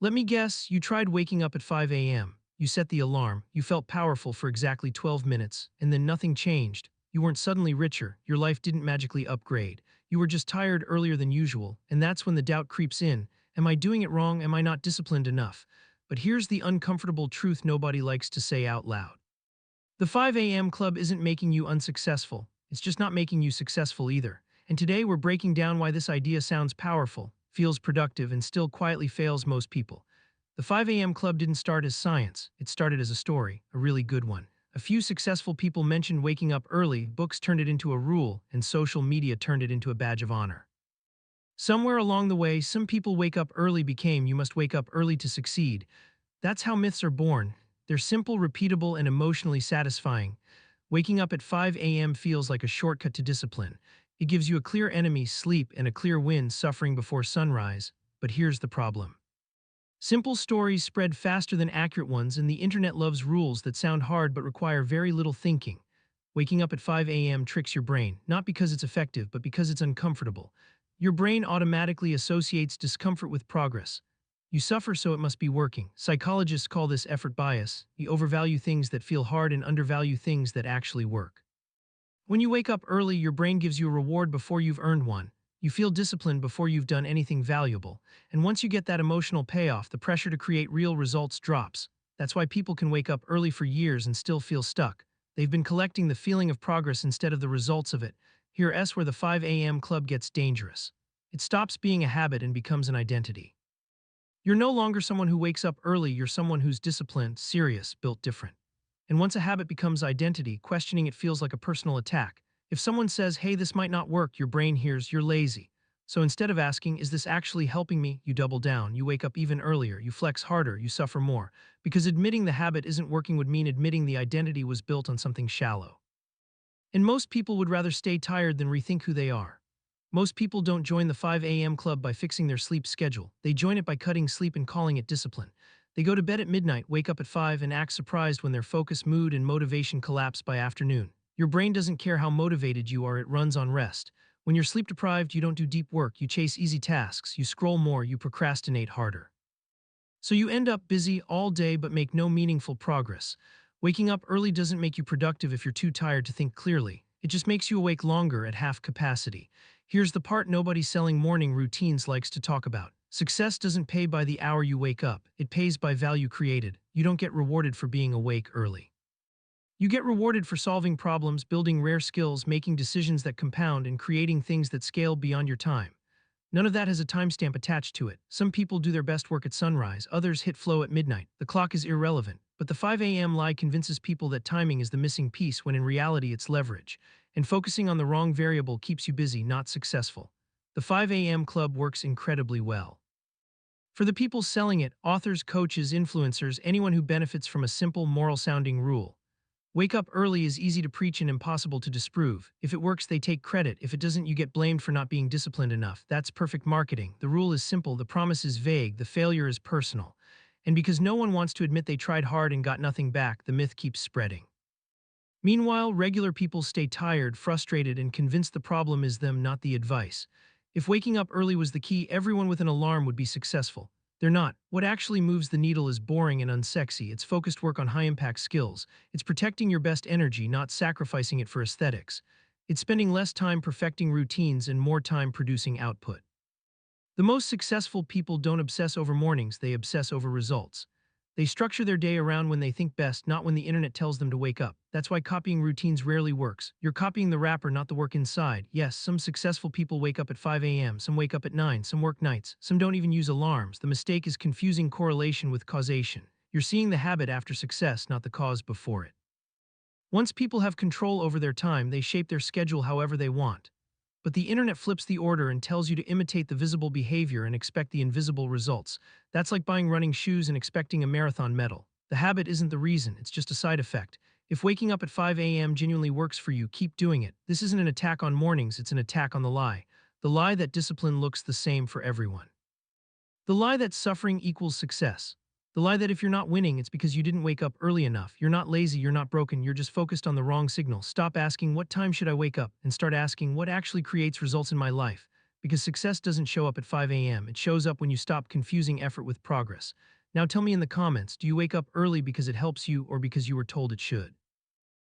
Let me guess, you tried waking up at 5 a.m. You set the alarm, you felt powerful for exactly 12 minutes, and then nothing changed. You weren't suddenly richer, your life didn't magically upgrade. You were just tired earlier than usual, and that's when the doubt creeps in. Am I doing it wrong? Am I not disciplined enough? But here's the uncomfortable truth nobody likes to say out loud. The 5 a.m. club isn't making you unsuccessful, it's just not making you successful either. And today we're breaking down why this idea sounds powerful, feels productive, and still quietly fails most people. The 5 a.m. club didn't start as science, it started as a story, a really good one. A few successful people mentioned waking up early, books turned it into a rule, and social media turned it into a badge of honor. Somewhere along the way, some people wake up early became you must wake up early to succeed. That's how myths are born. They're simple, repeatable, and emotionally satisfying. Waking up at 5 a.m. feels like a shortcut to discipline. It gives you a clear enemy, sleep, and a clear win, suffering before sunrise. But here's the problem. Simple stories spread faster than accurate ones, and the internet loves rules that sound hard but require very little thinking. Waking up at 5 a.m. tricks your brain, not because it's effective, but because it's uncomfortable. Your brain automatically associates discomfort with progress. You suffer, so it must be working. Psychologists call this effort bias. You overvalue things that feel hard and undervalue things that actually work. When you wake up early, your brain gives you a reward before you've earned one. You feel disciplined before you've done anything valuable. And once you get that emotional payoff, the pressure to create real results drops. That's why people can wake up early for years and still feel stuck. They've been collecting the feeling of progress instead of the results of it. Here's where the 5 a.m. club gets dangerous. It stops being a habit and becomes an identity. You're no longer someone who wakes up early, you're someone who's disciplined, serious, built different. And once a habit becomes identity, questioning it feels like a personal attack. If someone says, hey, this might not work, your brain hears, you're lazy. So instead of asking, is this actually helping me, you double down, you wake up even earlier, you flex harder, you suffer more. Because admitting the habit isn't working would mean admitting the identity was built on something shallow. And most people would rather stay tired than rethink who they are. Most people don't join the 5 a.m. club by fixing their sleep schedule. They join it by cutting sleep and calling it discipline. They go to bed at midnight, wake up at 5, and act surprised when their focus, mood, and motivation collapse by afternoon. Your brain doesn't care how motivated you are, it runs on rest. When you're sleep deprived, you don't do deep work, you chase easy tasks, you scroll more, you procrastinate harder. So you end up busy all day but make no meaningful progress. Waking up early doesn't make you productive if you're too tired to think clearly. It just makes you awake longer at half capacity. Here's the part nobody selling morning routines likes to talk about. Success doesn't pay by the hour you wake up, it pays by value created. You don't get rewarded for being awake early. You get rewarded for solving problems, building rare skills, making decisions that compound, and creating things that scale beyond your time. None of that has a timestamp attached to it. Some people do their best work at sunrise, others hit flow at midnight. The clock is irrelevant. But the 5 a.m. lie convinces people that timing is the missing piece when in reality it's leverage. And focusing on the wrong variable keeps you busy, not successful. The 5 a.m. club works incredibly well for the people selling it, authors, coaches, influencers, anyone who benefits from a simple, moral-sounding rule. Wake up early is easy to preach and impossible to disprove. If it works, they take credit. If it doesn't, you get blamed for not being disciplined enough. That's perfect marketing. The rule is simple, the promise is vague, the failure is personal. And because no one wants to admit they tried hard and got nothing back, the myth keeps spreading. Meanwhile, regular people stay tired, frustrated, and convinced the problem is them, not the advice. If waking up early was the key, everyone with an alarm would be successful. They're not. What actually moves the needle is boring and unsexy. It's focused work on high-impact skills. It's protecting your best energy, not sacrificing it for aesthetics. It's spending less time perfecting routines and more time producing output. The most successful people don't obsess over mornings, they obsess over results. They structure their day around when they think best, not when the internet tells them to wake up. That's why copying routines rarely works. You're copying the wrapper, not the work inside. Yes, some successful people wake up at 5 a.m., some wake up at 9, some work nights, some don't even use alarms. The mistake is confusing correlation with causation. You're seeing the habit after success, not the cause before it. Once people have control over their time, they shape their schedule however they want. But the internet flips the order and tells you to imitate the visible behavior and expect the invisible results. That's like buying running shoes and expecting a marathon medal. The habit isn't the reason, it's just a side effect. If waking up at 5 a.m. genuinely works for you, keep doing it. This isn't an attack on mornings, it's an attack on the lie. The lie that discipline looks the same for everyone. The lie that suffering equals success. The lie that if you're not winning, it's because you didn't wake up early enough. You're not lazy, you're not broken, you're just focused on the wrong signal. Stop asking, what time should I wake up? And start asking, what actually creates results in my life? because success doesn't show up at 5 a.m., it shows up when you stop confusing effort with progress. Now tell me in the comments, do you wake up early because it helps you or because you were told it should?